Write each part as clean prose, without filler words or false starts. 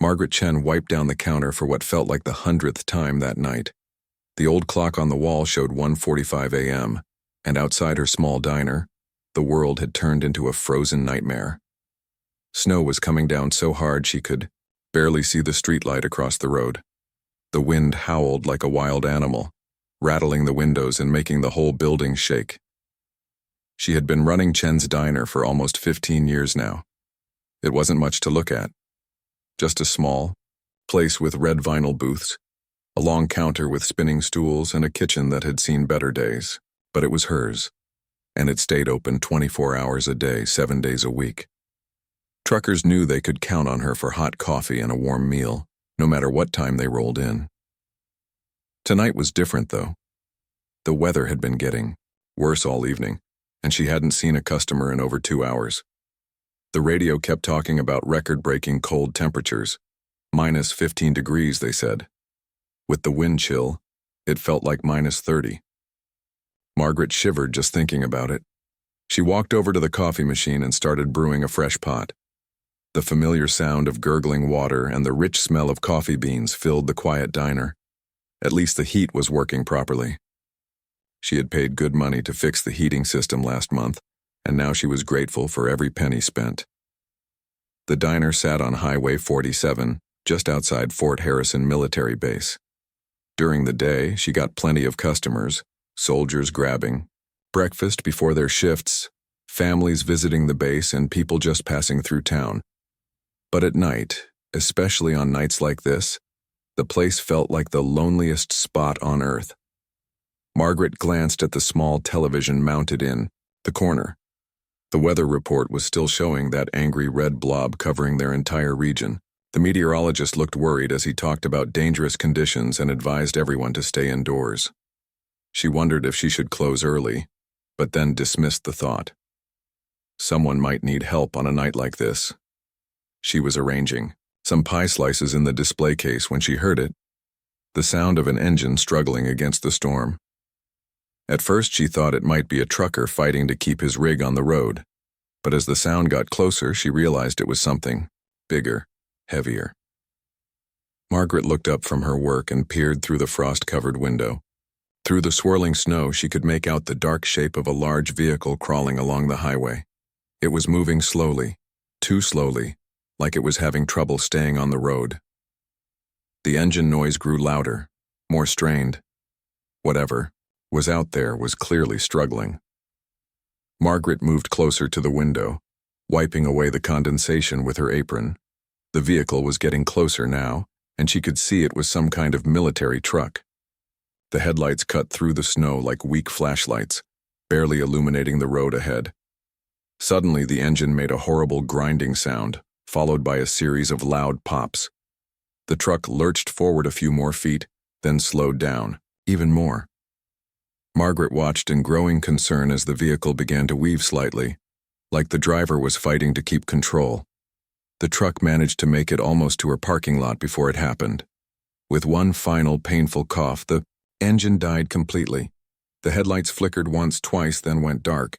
Margaret Chen wiped down the counter for what felt like the 100th time that night. The old clock on the wall showed 1:45 a.m., and outside her small diner, the world had turned into a frozen nightmare. Snow was coming down so hard she could barely see the streetlight across the road. The wind howled like a wild animal, rattling the windows and making the whole building shake. She had been running Chen's diner for almost 15 years now. It wasn't much to look at. Just a small place with red vinyl booths, a long counter with spinning stools, and a kitchen that had seen better days. But it was hers, and it stayed open 24 hours a day, 7 days a week. Truckers knew they could count on her for hot coffee and a warm meal, no matter what time they rolled in. Tonight was different, though. The weather had been getting worse all evening, and she hadn't seen a customer in over 2 hours. The radio kept talking about record-breaking cold temperatures. -15 degrees, they said. With the wind chill, it felt like -30. Margaret shivered just thinking about it. She walked over to the coffee machine and started brewing a fresh pot. The familiar sound of gurgling water and the rich smell of coffee beans filled the quiet diner. At least the heat was working properly. She had paid good money to fix the heating system last month, and now she was grateful for every penny spent. The diner sat on Highway 47, just outside Fort Harrison Military Base. During the day, she got plenty of customers, soldiers grabbing breakfast before their shifts, families visiting the base, and people just passing through town. But at night, especially on nights like this, the place felt like the loneliest spot on earth. Margaret glanced at the small television mounted in the corner. The weather report was still showing that angry red blob covering their entire region. The meteorologist looked worried as he talked about dangerous conditions and advised everyone to stay indoors. She wondered if she should close early, but then dismissed the thought. Someone might need help on a night like this. She was arranging some pie slices in the display case when she heard it, the sound of an engine struggling against the storm. At first she thought it might be a trucker fighting to keep his rig on the road, but as the sound got closer, she realized it was something bigger, heavier. Margaret looked up from her work and peered through the frost-covered window. Through the swirling snow, she could make out the dark shape of a large vehicle crawling along the highway. It was moving slowly, too slowly, like it was having trouble staying on the road. The engine noise grew louder, more strained. Whatever was out there was clearly struggling. Margaret moved closer to the window, wiping away the condensation with her apron. The vehicle was getting closer now, and she could see it was some kind of military truck. The headlights cut through the snow like weak flashlights, barely illuminating the road ahead. Suddenly, the engine made a horrible grinding sound, followed by a series of loud pops. The truck lurched forward a few more feet, then slowed down, even more. Margaret watched in growing concern as the vehicle began to weave slightly, like the driver was fighting to keep control. The truck managed to make it almost to her parking lot before it happened. With one final painful cough, the engine died completely. The headlights flickered once, twice, then went dark.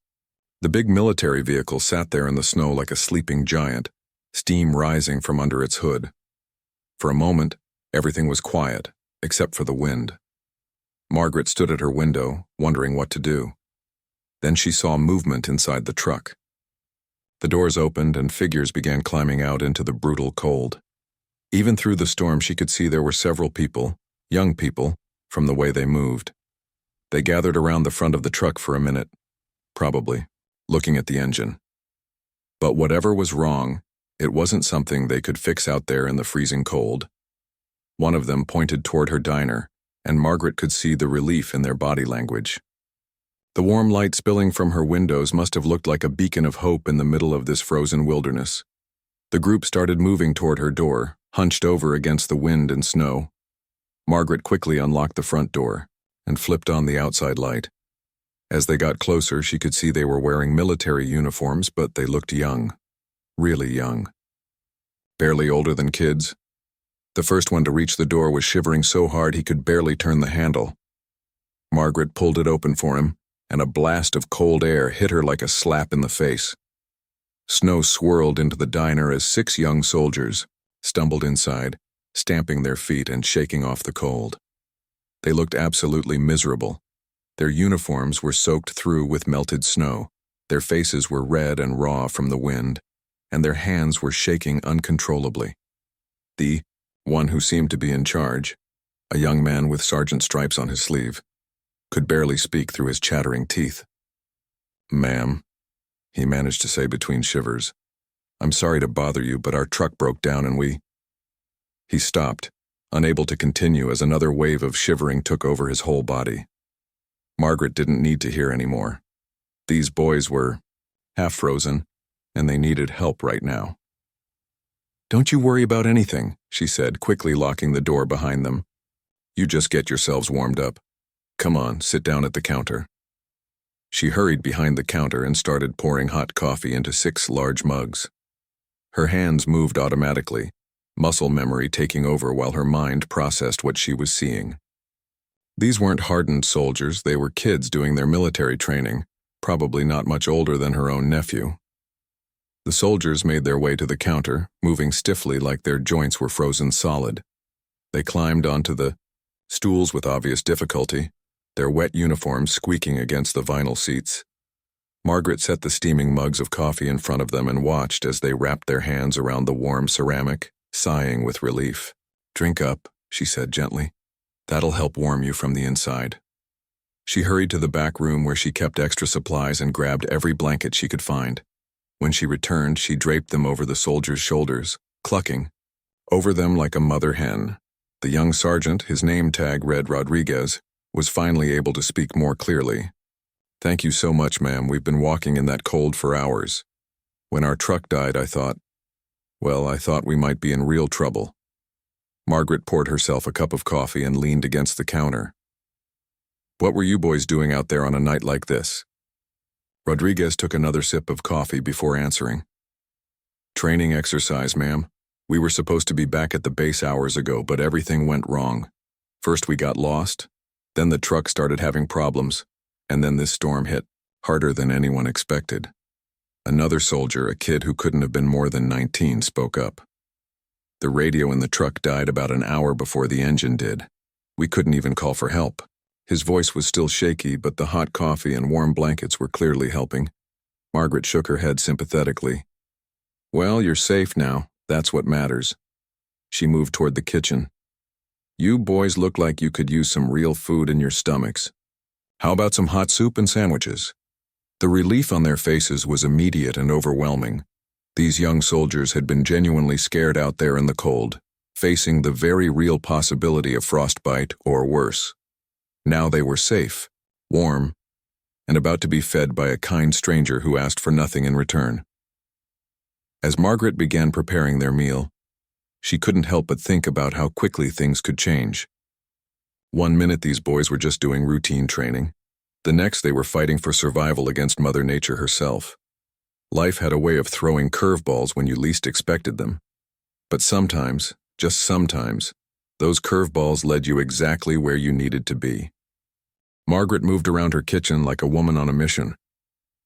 The big military vehicle sat there in the snow like a sleeping giant, steam rising from under its hood. For a moment, everything was quiet, except for the wind. Margaret stood at her window, wondering what to do. Then she saw movement inside the truck. The doors opened and figures began climbing out into the brutal cold. Even through the storm, she could see there were several people, young people, from the way they moved. They gathered around the front of the truck for a minute, probably, looking at the engine. But whatever was wrong, it wasn't something they could fix out there in the freezing cold. One of them pointed toward her diner, and Margaret could see the relief in their body language. The warm light spilling from her windows must have looked like a beacon of hope in the middle of this frozen wilderness. The group started moving toward her door, hunched over against the wind and snow. Margaret quickly unlocked the front door and flipped on the outside light. As they got closer, she could see they were wearing military uniforms, but they looked young. Really young. Barely older than kids. The first one to reach the door was shivering so hard he could barely turn the handle. Margaret pulled it open for him, and a blast of cold air hit her like a slap in the face. Snow swirled into the diner as 6 young soldiers, stumbled inside, stamping their feet and shaking off the cold. They looked absolutely miserable. Their uniforms were soaked through with melted snow, their faces were red and raw from the wind, and their hands were shaking uncontrollably. The one who seemed to be in charge, a young man with sergeant stripes on his sleeve, could barely speak through his chattering teeth. "Ma'am," he managed to say between shivers, "I'm sorry to bother you, but our truck broke down and we—" He stopped, unable to continue as another wave of shivering took over his whole body. Margaret didn't need to hear anymore. These boys were half frozen, and they needed help right now. "Don't you worry about anything," she said, quickly locking the door behind them. "You just get yourselves warmed up. Come on, sit down at the counter." She hurried behind the counter and started pouring hot coffee into 6 large mugs. Her hands moved automatically, muscle memory taking over while her mind processed what she was seeing. These weren't hardened soldiers, they were kids doing their military training, probably not much older than her own nephew. The soldiers made their way to the counter, moving stiffly like their joints were frozen solid. They climbed onto the stools with obvious difficulty, their wet uniforms squeaking against the vinyl seats. Margaret set the steaming mugs of coffee in front of them and watched as they wrapped their hands around the warm ceramic, sighing with relief. "Drink up," she said gently. "That'll help warm you from the inside." She hurried to the back room where she kept extra supplies and grabbed every blanket she could find. When she returned, she draped them over the soldiers' shoulders, clucking over them like a mother hen. The young sergeant, his name tag read Rodriguez, was finally able to speak more clearly. "Thank you so much, ma'am. We've been walking in that cold for hours. When our truck died, I thought we might be in real trouble." Margaret poured herself a cup of coffee and leaned against the counter. "What were you boys doing out there on a night like this?" Rodriguez took another sip of coffee before answering. "Training exercise, ma'am. We were supposed to be back at the base hours ago, but everything went wrong. First we got lost, then the truck started having problems, and then this storm hit, harder than anyone expected." Another soldier, a kid who couldn't have been more than 19, spoke up. "The radio in the truck died about an hour before the engine did. We couldn't even call for help." His voice was still shaky, but the hot coffee and warm blankets were clearly helping. Margaret shook her head sympathetically. "Well, you're safe now. That's what matters." She moved toward the kitchen. "You boys look like you could use some real food in your stomachs. How about some hot soup and sandwiches?" The relief on their faces was immediate and overwhelming. These young soldiers had been genuinely scared out there in the cold, facing the very real possibility of frostbite or worse. Now they were safe, warm, and about to be fed by a kind stranger who asked for nothing in return. As Margaret began preparing their meal, she couldn't help but think about how quickly things could change. One minute these boys were just doing routine training. The next they were fighting for survival against Mother Nature herself. Life had a way of throwing curveballs when you least expected them. But sometimes, just sometimes, those curveballs led you exactly where you needed to be. Margaret moved around her kitchen like a woman on a mission.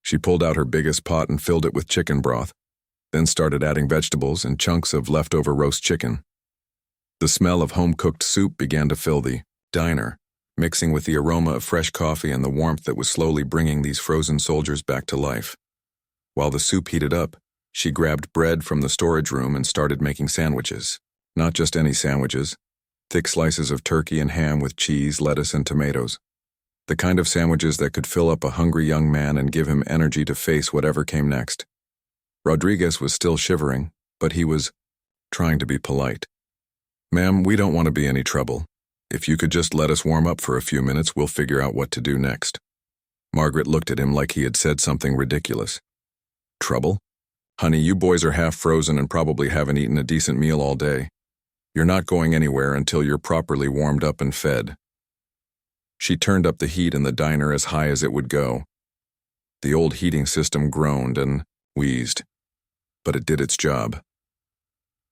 She pulled out her biggest pot and filled it with chicken broth, then started adding vegetables and chunks of leftover roast chicken. The smell of home-cooked soup began to fill the diner, mixing with the aroma of fresh coffee and the warmth that was slowly bringing these frozen soldiers back to life. While the soup heated up, she grabbed bread from the storage room and started making sandwiches. Not just any sandwiches. Thick slices of turkey and ham with cheese, lettuce, and tomatoes. The kind of sandwiches that could fill up a hungry young man and give him energy to face whatever came next. Rodriguez was still shivering, but he was trying to be polite. "Ma'am, we don't want to be any trouble. If you could just let us warm up for a few minutes, we'll figure out what to do next." Margaret looked at him like he had said something ridiculous. "Trouble? Honey, you boys are half frozen and probably haven't eaten a decent meal all day. You're not going anywhere until you're properly warmed up and fed." She turned up the heat in the diner as high as it would go. The old heating system groaned and wheezed, but it did its job.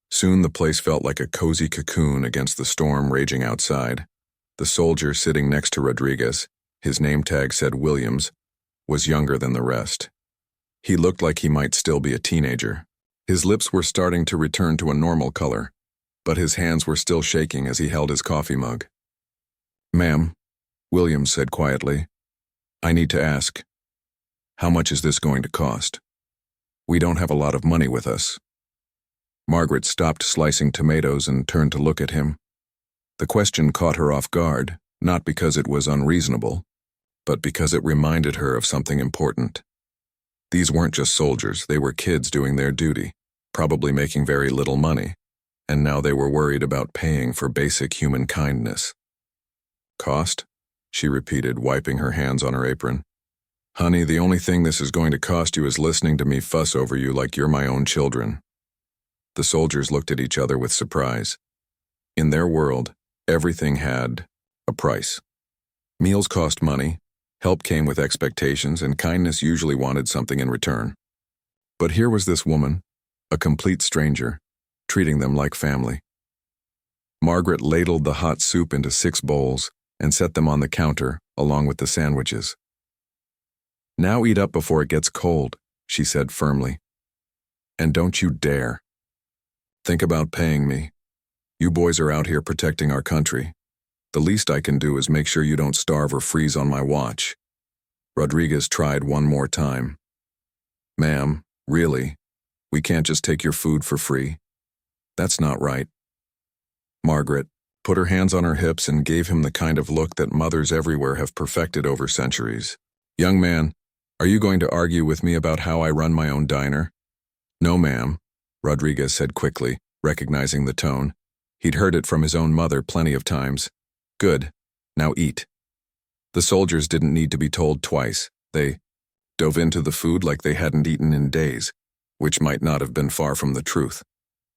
Soon the place felt like a cozy cocoon against the storm raging outside. The soldier sitting next to Rodriguez, his name tag said Williams, was younger than the rest. He looked like he might still be a teenager. His lips were starting to return to a normal color, but his hands were still shaking as he held his coffee mug. "Ma'am," Williams said quietly, "I need to ask, how much is this going to cost? We don't have a lot of money with us." Margaret stopped slicing tomatoes and turned to look at him. The question caught her off guard, not because it was unreasonable, but because it reminded her of something important. These weren't just soldiers, they were kids doing their duty, probably making very little money, and now they were worried about paying for basic human kindness. "Cost?" she repeated, wiping her hands on her apron. "Honey, the only thing this is going to cost you is listening to me fuss over you like you're my own children." The soldiers looked at each other with surprise. In their world, everything had a price. Meals cost money, help came with expectations, and kindness usually wanted something in return. But here was this woman, a complete stranger, treating them like family. Margaret ladled the hot soup into 6 bowls and set them on the counter along with the sandwiches. "Now eat up before it gets cold," she said firmly. "And don't you dare. Think about paying me. You boys are out here protecting our country. The least I can do is make sure you don't starve or freeze on my watch." Rodriguez tried one more time. "Ma'am, really? We can't just take your food for free. That's not right." Margaret put her hands on her hips and gave him the kind of look that mothers everywhere have perfected over centuries. "Young man, are you going to argue with me about how I run my own diner?" "No, ma'am," Rodriguez said quickly, recognizing the tone. He'd heard it from his own mother plenty of times. "Good. Now eat." The soldiers didn't need to be told twice. They dove into the food like they hadn't eaten in days, which might not have been far from the truth.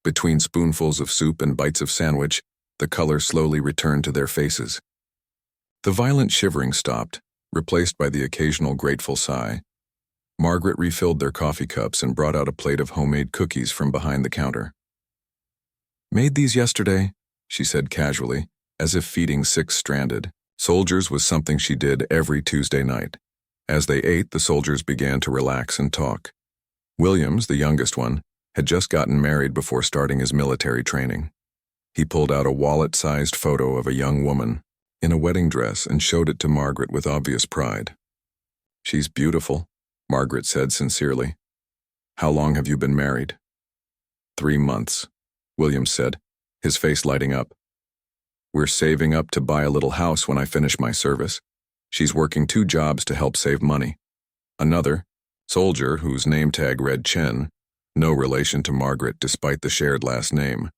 Between spoonfuls of soup and bites of sandwich, the color slowly returned to their faces. The violent shivering stopped, replaced by the occasional grateful sigh. Margaret refilled their coffee cups and brought out a plate of homemade cookies from behind the counter. "Made these yesterday," she said casually, as if feeding 6 stranded soldiers was something she did every Tuesday night. As they ate, the soldiers began to relax and talk. Williams, the youngest one, had just gotten married before starting his military training. He pulled out a wallet-sized photo of a young woman in a wedding dress and showed it to Margaret with obvious pride. "She's beautiful," Margaret said sincerely. "How long have you been married?" 3 months, Williams said, his face lighting up. "We're saving up to buy a little house when I finish my service. She's working 2 jobs to help save money." Another, soldier whose name tag read Chen, no relation to Margaret despite the shared last name,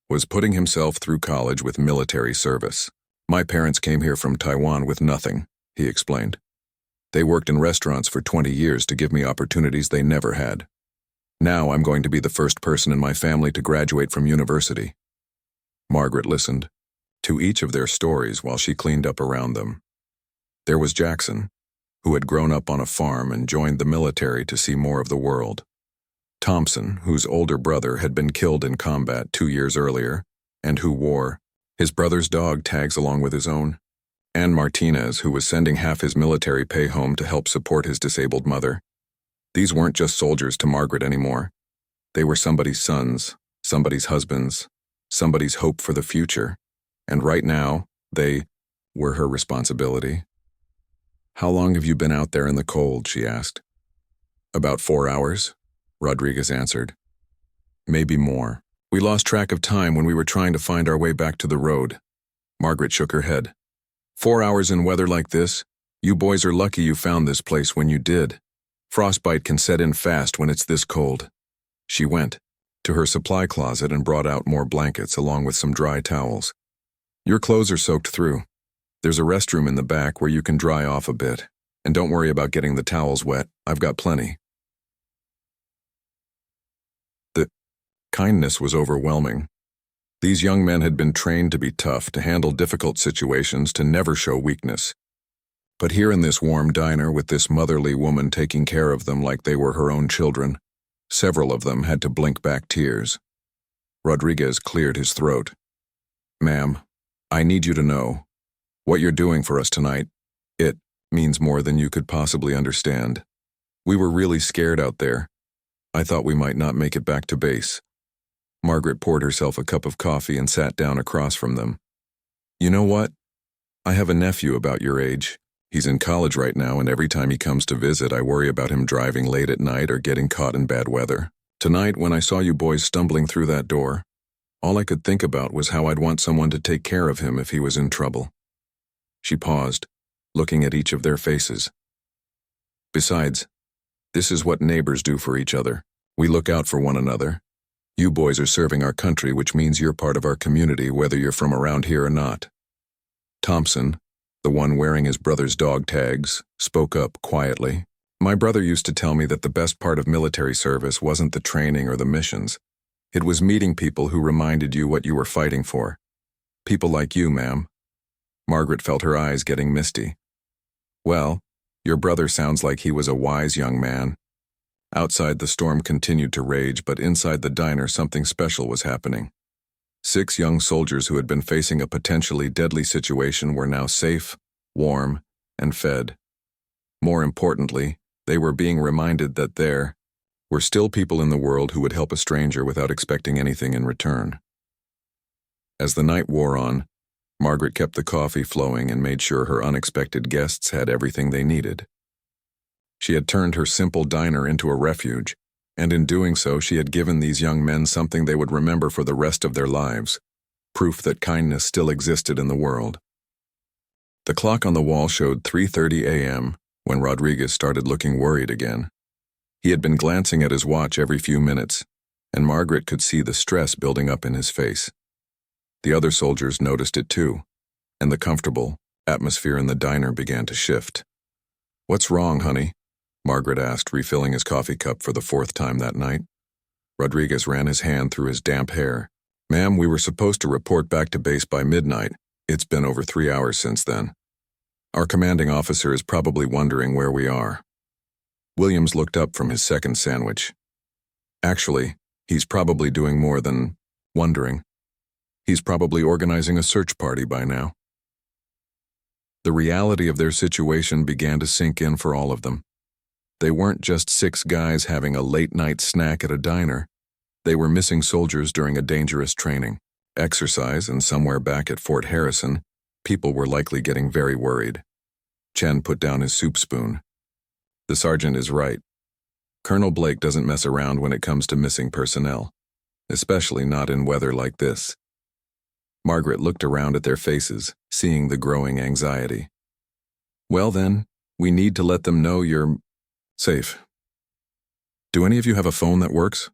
was putting himself through college with military service. "My parents came here from Taiwan with nothing," he explained. "They worked in restaurants for 20 years to give me opportunities they never had. Now I'm going to be the first person in my family to graduate from university." Margaret listened to each of their stories while she cleaned up around them. There was Jackson, who had grown up on a farm and joined the military to see more of the world. Thompson, whose older brother had been killed in combat 2 years earlier, and who wore his brother's dog tags along with his own. And Martinez, who was sending half his military pay home to help support his disabled mother. These weren't just soldiers to Margaret anymore. They were somebody's sons, somebody's husbands, somebody's hope for the future. And right now, they were her responsibility. "How long have you been out there in the cold?" she asked. "About 4 hours," Rodriguez answered. "Maybe more. We lost track of time when we were trying to find our way back to the road." Margaret shook her head. 4 hours in weather like this? You boys are lucky you found this place when you did. Frostbite can set in fast when it's this cold." She went to her supply closet and brought out more blankets along with some dry towels. "Your clothes are soaked through. There's a restroom in the back where you can dry off a bit. And don't worry about getting the towels wet. I've got plenty." The kindness was overwhelming. These young men had been trained to be tough, to handle difficult situations, to never show weakness. But here in this warm diner with this motherly woman taking care of them like they were her own children, several of them had to blink back tears. Rodriguez cleared his throat. "Ma'am, I need you to know, what you're doing for us tonight, it means more than you could possibly understand. We were really scared out there. I thought we might not make it back to base." Margaret poured herself a cup of coffee and sat down across from them. You know what? I have a nephew about your age. He's in college right now, and every time he comes to visit, I worry about him driving late at night or getting caught in bad weather. Tonight, when I saw you boys stumbling through that door, all I could think about was how I'd want someone to take care of him if he was in trouble. She paused, looking at each of their faces. Besides, this is what neighbors do for each other. We look out for one another. You boys are serving our country, which means you're part of our community, whether you're from around here or not. Thompson, the one wearing his brother's dog tags, spoke up quietly. My brother used to tell me that the best part of military service wasn't the training or the missions. It was meeting people who reminded you what you were fighting for. People like you, ma'am. Margaret felt her eyes getting misty. Well, your brother sounds like he was a wise young man. Outside, the storm continued to rage, but inside the diner something special was happening. 6 young soldiers who had been facing a potentially deadly situation were now safe, warm, and fed. More importantly, they were being reminded that there were still people in the world who would help a stranger without expecting anything in return. As the night wore on, Margaret kept the coffee flowing and made sure her unexpected guests had everything they needed. She had turned her simple diner into a refuge, and in doing so she had given these young men something they would remember for the rest of their lives, proof that kindness still existed in the world. The clock on the wall showed 3:30 a.m. when Rodriguez started looking worried again. He had been glancing at his watch every few minutes, and Margaret could see the stress building up in his face. The other soldiers noticed it too, and the comfortable atmosphere in the diner began to shift. "What's wrong, honey?" Margaret asked, refilling his coffee cup for the 4th time that night. Rodriguez ran his hand through his damp hair. "Ma'am, we were supposed to report back to base by midnight. It's been over 3 hours since then. Our commanding officer is probably wondering where we are." Williams looked up from his second sandwich. "Actually, he's probably doing more than wondering. He's probably organizing a search party by now." The reality of their situation began to sink in for all of them. They weren't just 6 guys having a late-night snack at a diner. They were missing soldiers during a dangerous training exercise, and somewhere back at Fort Harrison, people were likely getting very worried. Chen put down his soup spoon. "The sergeant is right. Colonel Blake doesn't mess around when it comes to missing personnel, especially not in weather like this." Margaret looked around at their faces, seeing the growing anxiety. "Well then, we need to let them know you're safe. Do any of you have a phone that works?"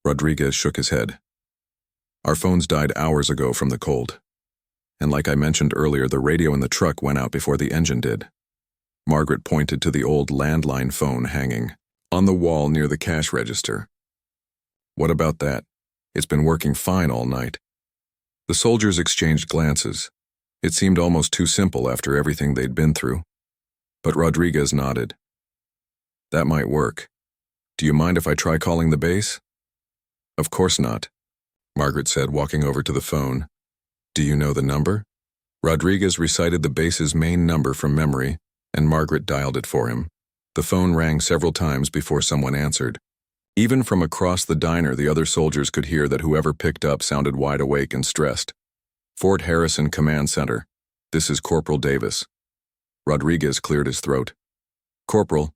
Rodriguez shook his head. "Our phones died hours ago from the cold. And like I mentioned earlier, the radio in the truck went out before the engine did." Margaret pointed to the old landline phone hanging on the wall near the cash register. "What about that? It's been working fine all night." The soldiers exchanged glances. It seemed almost too simple after everything they'd been through. But Rodriguez nodded. "That might work. Do you mind if I try calling the base?" "Of course not," Margaret said, walking over to the phone. "Do you know the number?" Rodriguez recited the base's main number from memory, and Margaret dialed it for him. The phone rang several times before someone answered. Even from across the diner, the other soldiers could hear that whoever picked up sounded wide awake and stressed. "Fort Harrison Command Center. This is Corporal Davis." Rodriguez cleared his throat. "Corporal,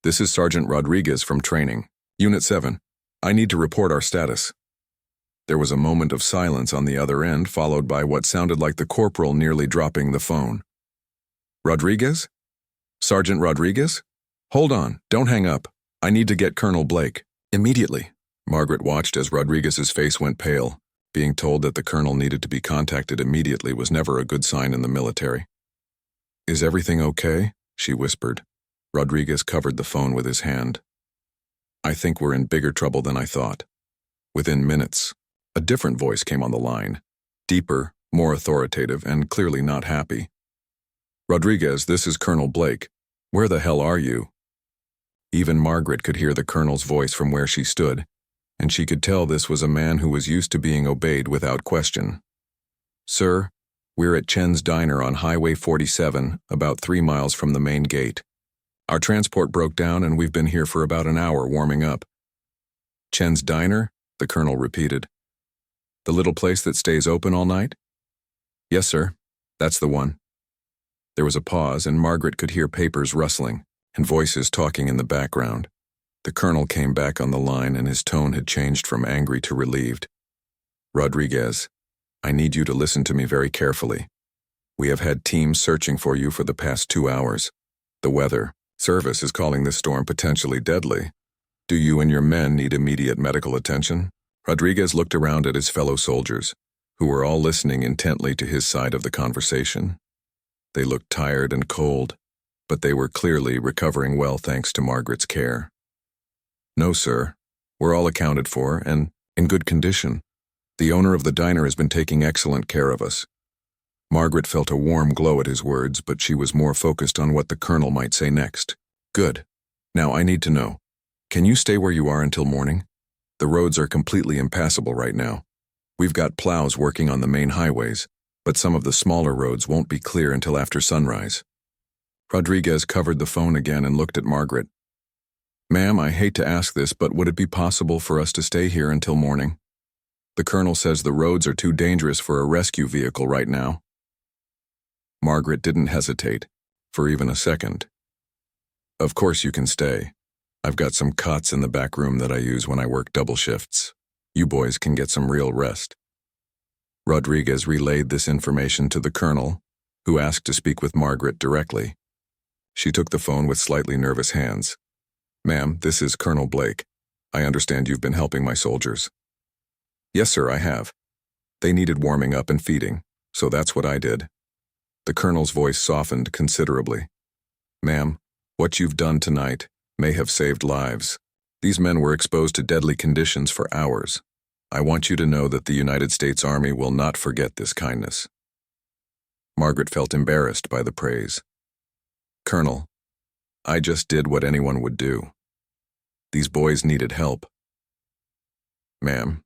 this is Sergeant Rodriguez from training. Unit 7. I need to report our status." There was a moment of silence on the other end, followed by what sounded like the corporal nearly dropping the phone. "Rodriguez? Sergeant Rodriguez? Hold on, don't hang up. I need to get Colonel Blake. Immediately." Margaret watched as Rodriguez's face went pale. Being told that the colonel needed to be contacted immediately was never a good sign in the military. "Is everything okay?" she whispered. Rodriguez covered the phone with his hand. "I think we're in bigger trouble than I thought." Within minutes, a different voice came on the line, deeper, more authoritative, and clearly not happy. "Rodriguez, this is Colonel Blake. Where the hell are you?" Even Margaret could hear the colonel's voice from where she stood, and she could tell this was a man who was used to being obeyed without question. "Sir, we're at Chen's Diner on Highway 47, about 3 miles from the main gate. Our transport broke down and we've been here for about an hour warming up." "Chen's Diner?" the colonel repeated. The little place that stays open all night? Yes, sir. That's the one. There was a pause, and Margaret could hear papers rustling and voices talking in the background. The colonel came back on the line, and his tone had changed from angry to relieved. Rodriguez, I need you to listen to me very carefully. We have had teams searching for you for the past 2 hours. The weather service is calling this storm potentially deadly. Do you and your men need immediate medical attention? Rodriguez looked around at his fellow soldiers, who were all listening intently to his side of the conversation. They looked tired and cold, but they were clearly recovering well thanks to Margaret's care. No, sir. We're all accounted for and in good condition. The owner of the diner has been taking excellent care of us. Margaret felt a warm glow at his words, but she was more focused on what the colonel might say next. Good. Now I need to know. Can you stay where you are until morning? The roads are completely impassable right now. We've got plows working on the main highways, but some of the smaller roads won't be clear until after sunrise. Rodriguez covered the phone again and looked at Margaret. Ma'am, I hate to ask this, but would it be possible for us to stay here until morning? The colonel says the roads are too dangerous for a rescue vehicle right now. Margaret didn't hesitate, for even a second. Of course you can stay. I've got some cots in the back room that I use when I work double shifts. You boys can get some real rest. Rodriguez relayed this information to the colonel, who asked to speak with Margaret directly. She took the phone with slightly nervous hands. Ma'am, this is Colonel Blake. I understand you've been helping my soldiers. Yes, sir, I have. They needed warming up and feeding, so that's what I did. The colonel's voice softened considerably. Ma'am, what you've done tonight may have saved lives. These men were exposed to deadly conditions for hours. I want you to know that the United States Army will not forget this kindness. Margaret felt embarrassed by the praise. Colonel, I just did what anyone would do. These boys needed help. Ma'am,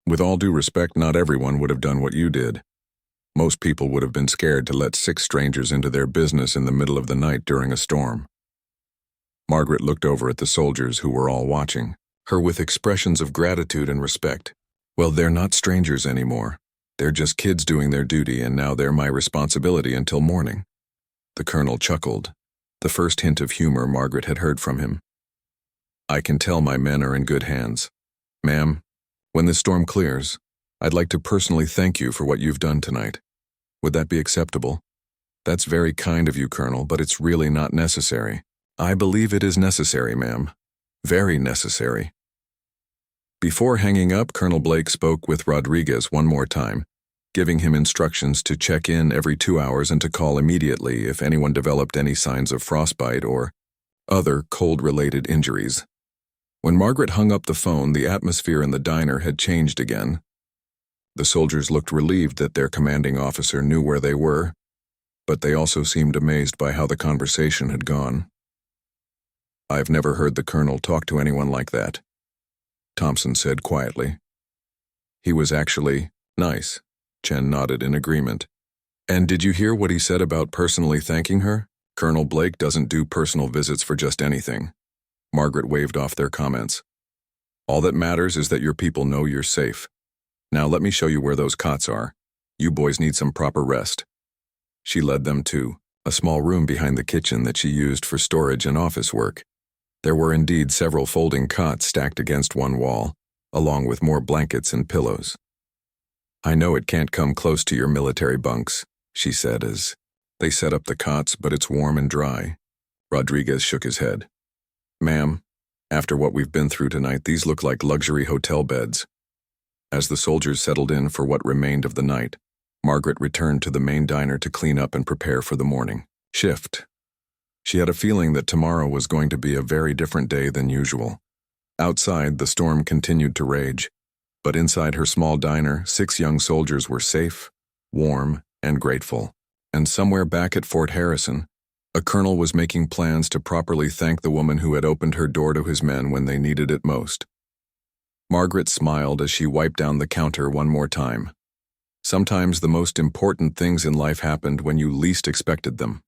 with all due respect, not everyone would have done what you did. Most people would have been scared to let 6 strangers into their business in the middle of the night during a storm. Margaret looked over at the soldiers who were all watching her with expressions of gratitude and respect. Well, they're not strangers anymore. They're just kids doing their duty, and now they're my responsibility until morning. The colonel chuckled, the first hint of humor Margaret had heard from him. I can tell my men are in good hands. Ma'am, when the storm clears, I'd like to personally thank you for what you've done tonight. Would that be acceptable? That's very kind of you, Colonel, but it's really not necessary. I believe it is necessary, ma'am. Very necessary. Before hanging up, Colonel Blake spoke with Rodriguez one more time, giving him instructions to check in every 2 hours and to call immediately if anyone developed any signs of frostbite or other cold-related injuries. When Margaret hung up the phone, the atmosphere in the diner had changed again. The soldiers looked relieved that their commanding officer knew where they were, but they also seemed amazed by how the conversation had gone. I've never heard the colonel talk to anyone like that, Thompson said quietly. He was actually nice. Chen nodded in agreement. And did you hear what he said about personally thanking her? Colonel Blake doesn't do personal visits for just anything. Margaret waved off their comments. All that matters is that your people know you're safe. Now let me show you where those cots are. You boys need some proper rest. She led them to a small room behind the kitchen that she used for storage and office work. There were indeed several folding cots stacked against one wall, along with more blankets and pillows. I know it can't come close to your military bunks, she said as they set up the cots, but it's warm and dry. Rodriguez shook his head. Ma'am, after what we've been through tonight, these look like luxury hotel beds. As the soldiers settled in for what remained of the night, Margaret returned to the main diner to clean up and prepare for the morning shift. She had a feeling that tomorrow was going to be a very different day than usual. Outside, the storm continued to rage, but inside her small diner, 6 young soldiers were safe, warm, and grateful. And somewhere back at Fort Harrison, a colonel was making plans to properly thank the woman who had opened her door to his men when they needed it most. Margaret smiled as she wiped down the counter one more time. Sometimes the most important things in life happened when you least expected them.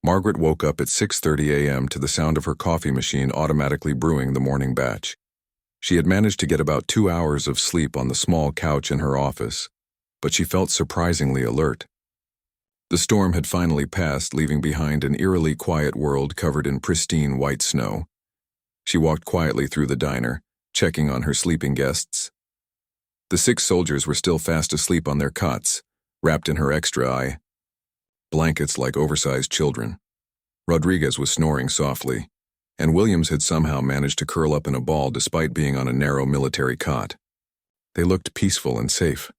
Margaret woke up at 6:30 a.m. to the sound of her coffee machine automatically brewing the morning batch. She had managed to get about 2 hours of sleep on the small couch in her office, but she felt surprisingly alert. The storm had finally passed, leaving behind an eerily quiet world covered in pristine white snow. She walked quietly through the diner, checking on her sleeping guests. The 6 soldiers were still fast asleep on their cots, wrapped in her extra blankets like oversized children. Rodriguez was snoring softly, and Williams had somehow managed to curl up in a ball despite being on a narrow military cot. They looked peaceful and safe,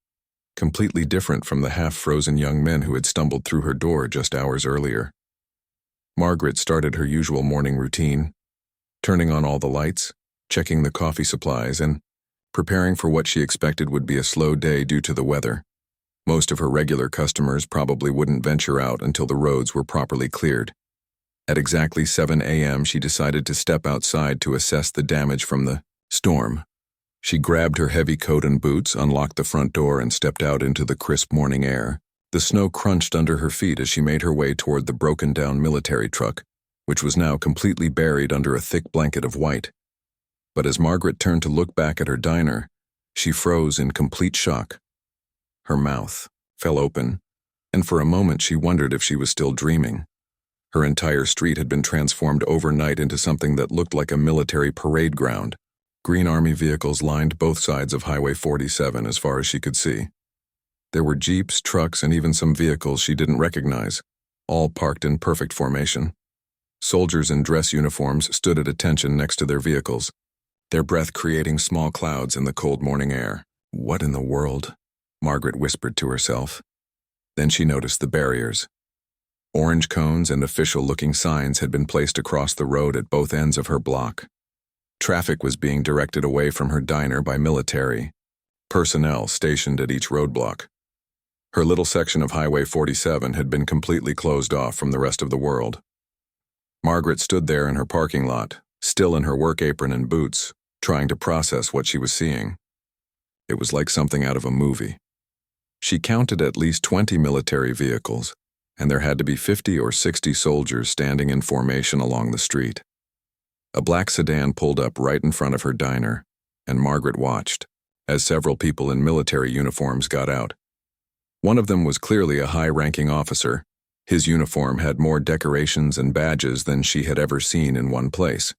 completely different from the half-frozen young men who had stumbled through her door just hours earlier. Margaret started her usual morning routine, turning on all the lights, checking the coffee supplies, and preparing for what she expected would be a slow day due to the weather. Most of her regular customers probably wouldn't venture out until the roads were properly cleared. At exactly 7 a.m., she decided to step outside to assess the damage from the storm. She grabbed her heavy coat and boots, unlocked the front door, and stepped out into the crisp morning air. The snow crunched under her feet as she made her way toward the broken-down military truck, which was now completely buried under a thick blanket of white. But as Margaret turned to look back at her diner, she froze in complete shock. Her mouth fell open, and for a moment she wondered if she was still dreaming. Her entire street had been transformed overnight into something that looked like a military parade ground. Green Army vehicles lined both sides of Highway 47 as far as she could see. There were jeeps, trucks, and even some vehicles she didn't recognize, all parked in perfect formation. Soldiers in dress uniforms stood at attention next to their vehicles, their breath creating small clouds in the cold morning air. "What in the world?" Margaret whispered to herself. Then she noticed the barriers. Orange cones and official-looking signs had been placed across the road at both ends of her block. Traffic was being directed away from her diner by military personnel stationed at each roadblock. Her little section of Highway 47 had been completely closed off from the rest of the world. Margaret stood there in her parking lot, still in her work apron and boots, trying to process what she was seeing. It was like something out of a movie. She counted at least 20 military vehicles, and there had to be 50 or 60 soldiers standing in formation along the street. A black sedan pulled up right in front of her diner, and Margaret watched as several people in military uniforms got out. One of them was clearly a high-ranking officer. His uniform had more decorations and badges than she had ever seen in one place.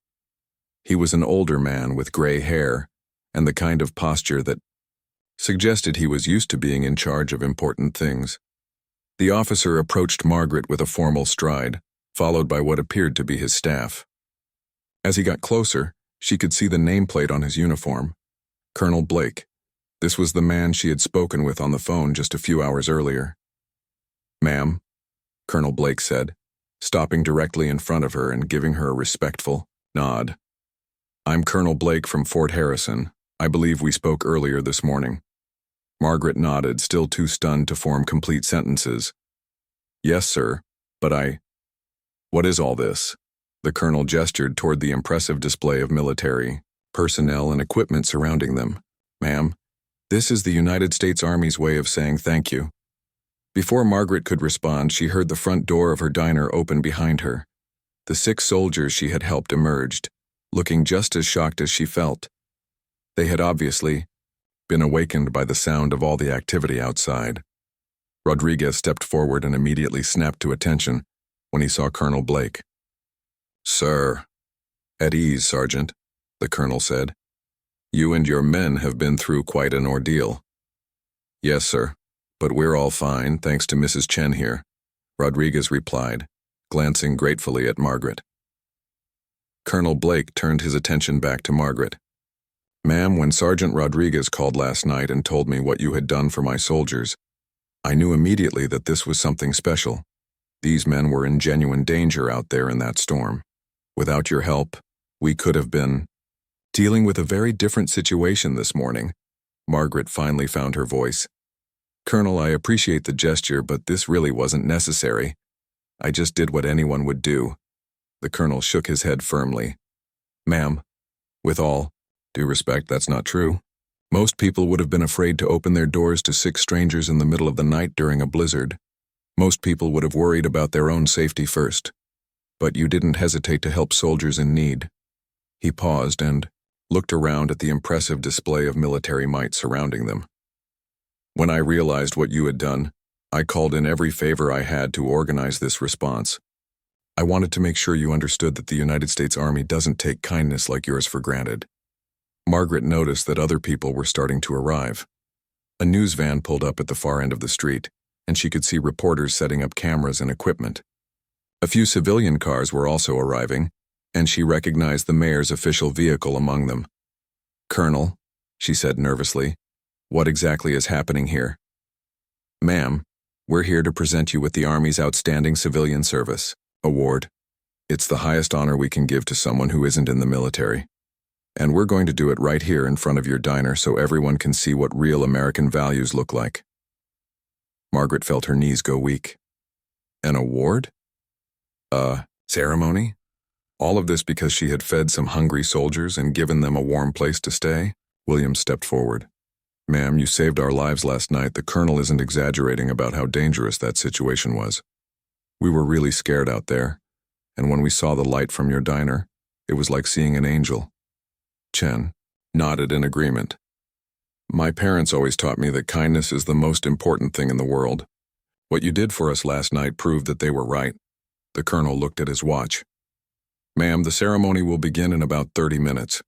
He was an older man with gray hair and the kind of posture that suggested he was used to being in charge of important things. The officer approached Margaret with a formal stride, followed by what appeared to be his staff. As he got closer, she could see the nameplate on his uniform. Colonel Blake. This was the man she had spoken with on the phone just a few hours earlier. "Ma'am," Colonel Blake said, stopping directly in front of her and giving her a respectful nod. "I'm Colonel Blake from Fort Harrison. I believe we spoke earlier this morning." Margaret nodded, still too stunned to form complete sentences. "Yes, sir, but What is all this?" The colonel gestured toward the impressive display of military personnel and equipment surrounding them. "Ma'am, this is the United States Army's way of saying thank you." Before Margaret could respond, she heard the front door of her diner open behind her. The 6 soldiers she had helped emerged, looking just as shocked as she felt. They had obviously been awakened by the sound of all the activity outside. Rodriguez stepped forward and immediately snapped to attention when he saw Colonel Blake. "Sir." "At ease, Sergeant," the colonel said. "You and your men have been through quite an ordeal." "Yes, sir, but we're all fine, thanks to Mrs. Chen here," Rodriguez replied, glancing gratefully at Margaret. Colonel Blake turned his attention back to Margaret. "Ma'am, when Sergeant Rodriguez called last night and told me what you had done for my soldiers, I knew immediately that this was something special. These men were in genuine danger out there in that storm. Without your help, we could have been dealing with a very different situation this morning." Margaret finally found her voice. "Colonel, I appreciate the gesture, but this really wasn't necessary. I just did what anyone would do." The colonel shook his head firmly. "Ma'am, with all due respect, that's not true. Most people would have been afraid to open their doors to 6 strangers in the middle of the night during a blizzard. Most people would have worried about their own safety first. But you didn't hesitate to help soldiers in need." He paused and looked around at the impressive display of military might surrounding them. When I realized what you had done, I called in every favor I had to organize this response. I wanted to make sure you understood that the United States Army doesn't take kindness like yours for granted. Margaret noticed that other people were starting to arrive. A news van pulled up at the far end of the street, and she could see reporters setting up cameras and equipment. A few civilian cars were also arriving, and she recognized the mayor's official vehicle among them. "Colonel," she said nervously, "what exactly is happening here?" "Ma'am, we're here to present you with the Army's Outstanding Civilian Service Award. It's the highest honor we can give to someone who isn't in the military. And we're going to do it right here in front of your diner so everyone can see what real American values look like." Margaret felt her knees go weak. An award? Ceremony? All of this because she had fed some hungry soldiers and given them a warm place to stay? William stepped forward. "Ma'am, you saved our lives last night. The colonel isn't exaggerating about how dangerous that situation was. We were really scared out there, and when we saw the light from your diner, it was like seeing an angel." Chen nodded in agreement. "My parents always taught me that kindness is the most important thing in the world. What you did for us last night proved that they were right." The colonel looked at his watch. "Ma'am, the ceremony will begin in about 30 minutes.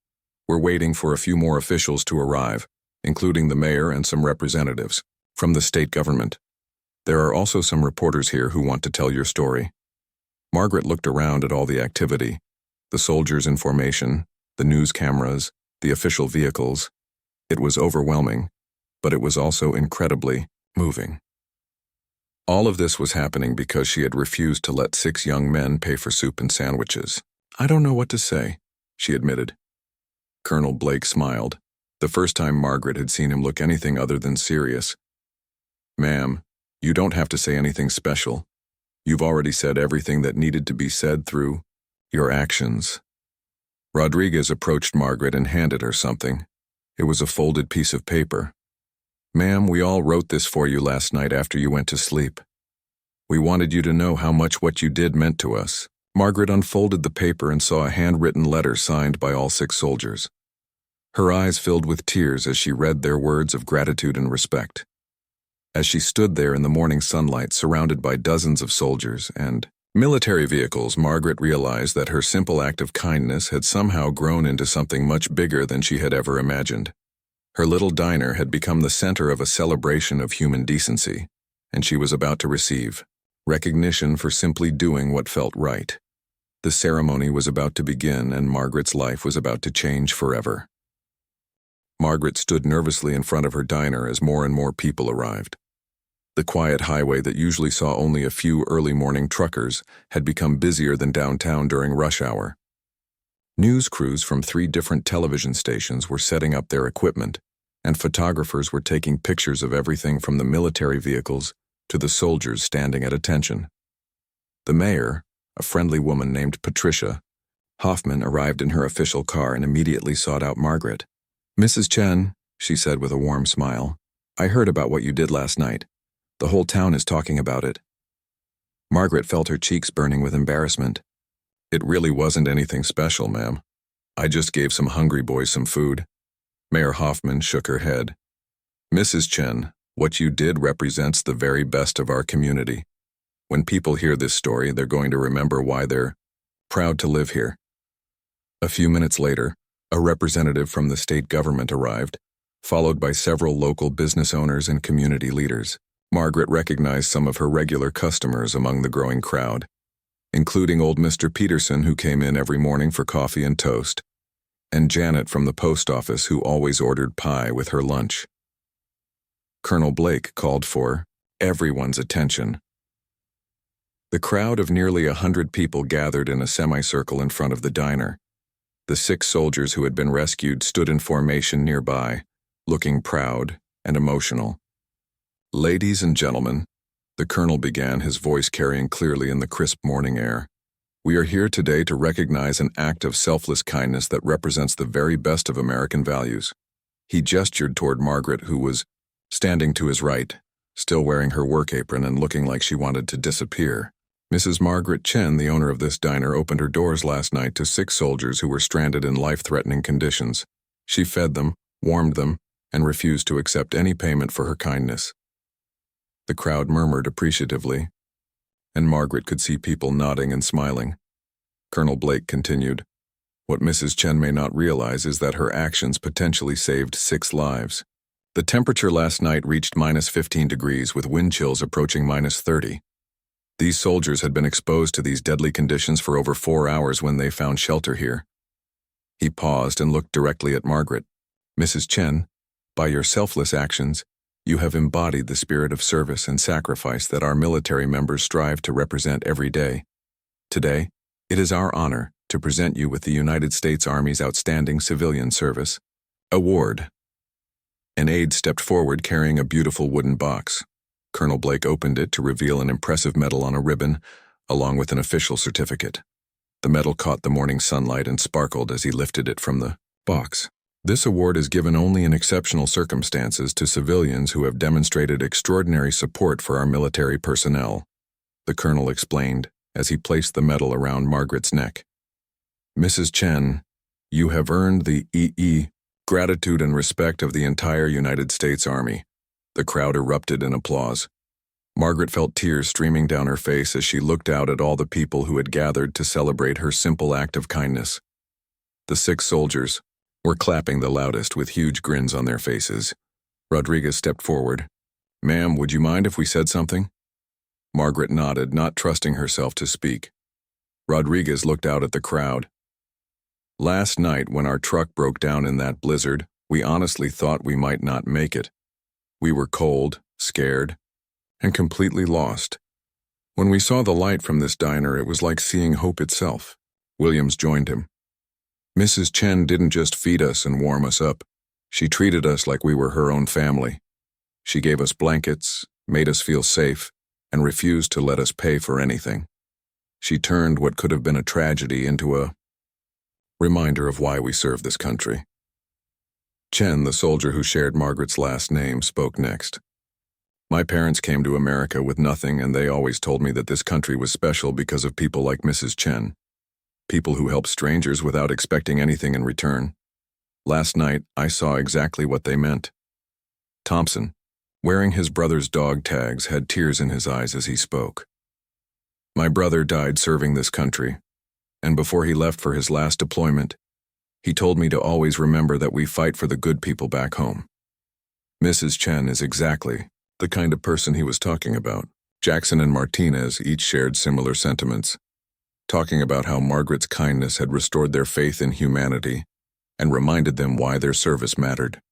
We're waiting for a few more officials to arrive, including the mayor and some representatives from the state government. There are also some reporters here who want to tell your story." Margaret looked around at all the activity, the soldiers in formation, the news cameras, the official vehicles. It was overwhelming, but it was also incredibly moving. All of this was happening because she had refused to let 6 young men pay for soup and sandwiches. "I don't know what to say," she admitted. Colonel Blake smiled, the first time Margaret had seen him look anything other than serious. "Ma'am, you don't have to say anything special. You've already said everything that needed to be said through your actions." Rodriguez approached Margaret and handed her something. It was a folded piece of paper. "Ma'am, we all wrote this for you last night after you went to sleep. We wanted you to know how much what you did meant to us." Margaret unfolded the paper and saw a handwritten letter signed by all 6 soldiers. Her eyes filled with tears as she read their words of gratitude and respect. As she stood there in the morning sunlight surrounded by dozens of soldiers and military vehicles, Margaret realized that her simple act of kindness had somehow grown into something much bigger than she had ever imagined. Her little diner had become the center of a celebration of human decency, and she was about to receive recognition for simply doing what felt right. The ceremony was about to begin, and Margaret's life was about to change forever. Margaret stood nervously in front of her diner as more and more people arrived. The quiet highway that usually saw only a few early morning truckers had become busier than downtown during rush hour. News crews from 3 different television stations were setting up their equipment, and photographers were taking pictures of everything from the military vehicles to the soldiers standing at attention. The mayor, a friendly woman named Patricia Hoffman, arrived in her official car and immediately sought out Margaret. "Mrs. Chen," she said with a warm smile, "I heard about what you did last night. The whole town is talking about it." Margaret felt her cheeks burning with embarrassment. "It really wasn't anything special, ma'am. I just gave some hungry boys some food." Mayor Hoffman shook her head. "Mrs. Chen, what you did represents the very best of our community. When people hear this story, they're going to remember why they're proud to live here." A few minutes later, a representative from the state government arrived, followed by several local business owners and community leaders. Margaret recognized some of her regular customers among the growing crowd, including old Mr. Peterson, who came in every morning for coffee and toast, and Janet from the post office, who always ordered pie with her lunch. Colonel Blake called for everyone's attention. The crowd of nearly 100 people gathered in a semicircle in front of the diner. The 6 soldiers who had been rescued stood in formation nearby, looking proud and emotional. "Ladies and gentlemen," the colonel began, his voice carrying clearly in the crisp morning air, "we are here today to recognize an act of selfless kindness that represents the very best of American values." He gestured toward Margaret, who was standing to his right, still wearing her work apron and looking like she wanted to disappear. Mrs. Margaret Chen, the owner of this diner, opened her doors last night to 6 soldiers who were stranded in life-threatening conditions. She fed them, warmed them, and refused to accept any payment for her kindness. The crowd murmured appreciatively, and Margaret could see people nodding and smiling. Colonel Blake continued, "What Mrs. Chen may not realize is that her actions potentially saved 6 lives. The temperature last night reached -15 degrees with wind chills approaching -30. These soldiers had been exposed to these deadly conditions for over 4 hours when they found shelter here." He paused and looked directly at Margaret. "Mrs. Chen, by your selfless actions, you have embodied the spirit of service and sacrifice that our military members strive to represent every day. Today, it is our honor to present you with the United States Army's Outstanding Civilian Service Award." An aide stepped forward carrying a beautiful wooden box. Colonel Blake opened it to reveal an impressive medal on a ribbon, along with an official certificate. The medal caught the morning sunlight and sparkled as he lifted it from the box. "This award is given only in exceptional circumstances to civilians who have demonstrated extraordinary support for our military personnel," the colonel explained as he placed the medal around Margaret's neck. "Mrs. Chen, you have earned the gratitude and respect of the entire United States Army." The crowd erupted in applause. Margaret felt tears streaming down her face as she looked out at all the people who had gathered to celebrate her simple act of kindness. The 6 soldiers were clapping the loudest with huge grins on their faces. Rodriguez stepped forward. "Ma'am, would you mind if we said something?" Margaret nodded, not trusting herself to speak. Rodriguez looked out at the crowd. "Last night, when our truck broke down in that blizzard, we honestly thought we might not make it. We were cold, scared, and completely lost. When we saw the light from this diner, it was like seeing hope itself." Williams joined him. "Mrs. Chen didn't just feed us and warm us up. She treated us like we were her own family. She gave us blankets, made us feel safe, and refused to let us pay for anything. She turned what could have been a tragedy into a reminder of why we serve this country." Chen, the soldier who shared Margaret's last name, spoke next. "My parents came to America with nothing, and they always told me that this country was special because of people like Mrs. Chen. People who help strangers without expecting anything in return. Last night, I saw exactly what they meant." Thompson, wearing his brother's dog tags, had tears in his eyes as he spoke. "My brother died serving this country, and before he left for his last deployment, he told me to always remember that we fight for the good people back home." Mrs. Chen is exactly the kind of person he was talking about. Jackson and Martinez each shared similar sentiments, talking about how Margaret's kindness had restored their faith in humanity and reminded them why their service mattered.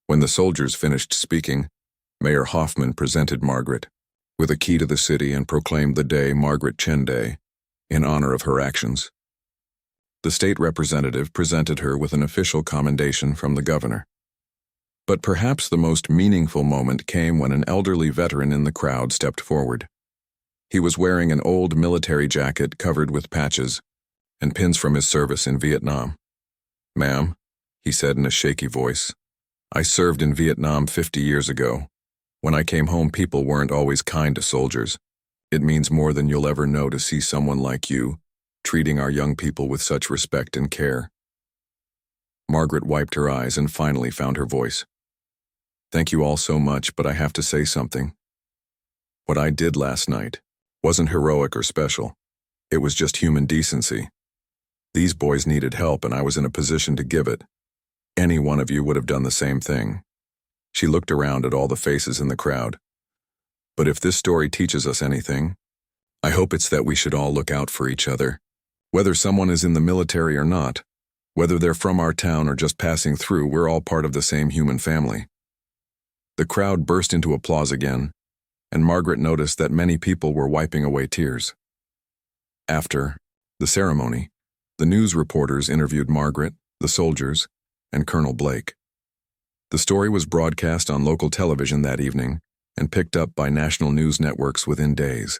When the soldiers finished speaking, Mayor Hoffman presented Margaret with a key to the city and proclaimed the day Margaret Chen Day in honor of her actions. The state representative presented her with an official commendation from the governor. But perhaps the most meaningful moment came when an elderly veteran in the crowd stepped forward. He was wearing an old military jacket covered with patches and pins from his service in Vietnam. "Ma'am," he said in a shaky voice, "I served in Vietnam 50 years ago. When I came home, people weren't always kind to soldiers. It means more than you'll ever know to see someone like you treating our young people with such respect and care." Margaret wiped her eyes and finally found her voice. "Thank you all so much, but I have to say something. What I did last night wasn't heroic or special. It was just human decency. These boys needed help, and I was in a position to give it. Any one of you would have done the same thing." She looked around at all the faces in the crowd. "But if this story teaches us anything, I hope it's that we should all look out for each other. Whether someone is in the military or not, whether they're from our town or just passing through, we're all part of the same human family." The crowd burst into applause again, and Margaret noticed that many people were wiping away tears. After the ceremony, the news reporters interviewed Margaret, the soldiers, and Colonel Blake. The story was broadcast on local television that evening and picked up by national news networks within days.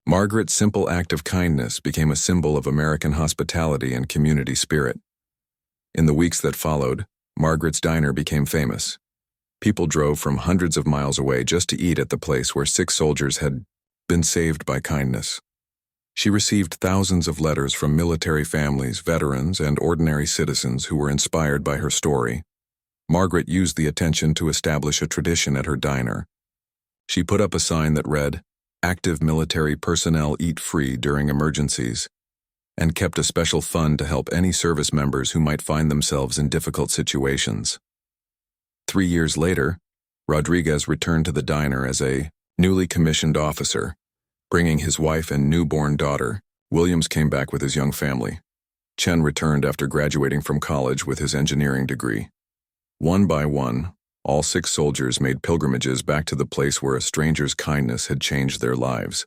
Margaret's simple act of kindness became a symbol of American hospitality and community spirit. In the weeks that followed, Margaret's Diner became famous. People drove from hundreds of miles away just to eat at the place where 6 soldiers had been saved by kindness. She received thousands of letters from military families, veterans, and ordinary citizens who were inspired by her story. Margaret used the attention to establish a tradition at her diner. She put up a sign that read, "Active military personnel eat free during emergencies," and kept a special fund to help any service members who might find themselves in difficult situations. 3 years later, Rodriguez returned to the diner as a newly commissioned officer. Bringing his wife and newborn daughter, Williams came back with his young family. Chen returned after graduating from college with his engineering degree. One by one, all 6 soldiers made pilgrimages back to the place where a stranger's kindness had changed their lives.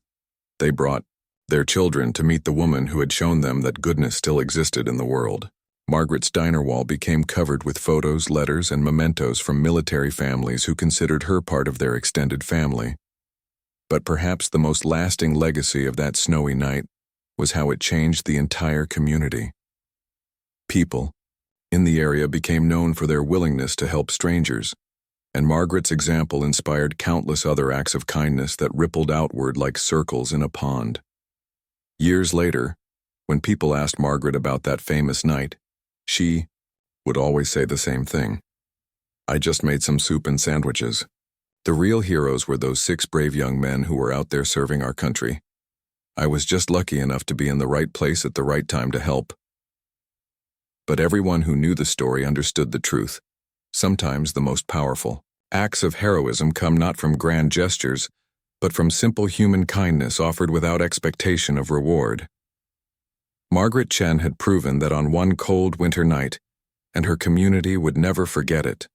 They brought their children to meet the woman who had shown them that goodness still existed in the world. Margaret's diner wall became covered with photos, letters, and mementos from military families who considered her part of their extended family. But perhaps the most lasting legacy of that snowy night was how it changed the entire community. People in the area became known for their willingness to help strangers, and Margaret's example inspired countless other acts of kindness that rippled outward like circles in a pond. Years later, when people asked Margaret about that famous night, she would always say the same thing. "I just made some soup and sandwiches." The real heroes were those 6 brave young men who were out there serving our country. I was just lucky enough to be in the right place at the right time to help. But everyone who knew the story understood the truth. Sometimes the most powerful acts of heroism come not from grand gestures, but from simple human kindness offered without expectation of reward. Margaret Chen had proven that on one cold winter night, and her community would never forget it.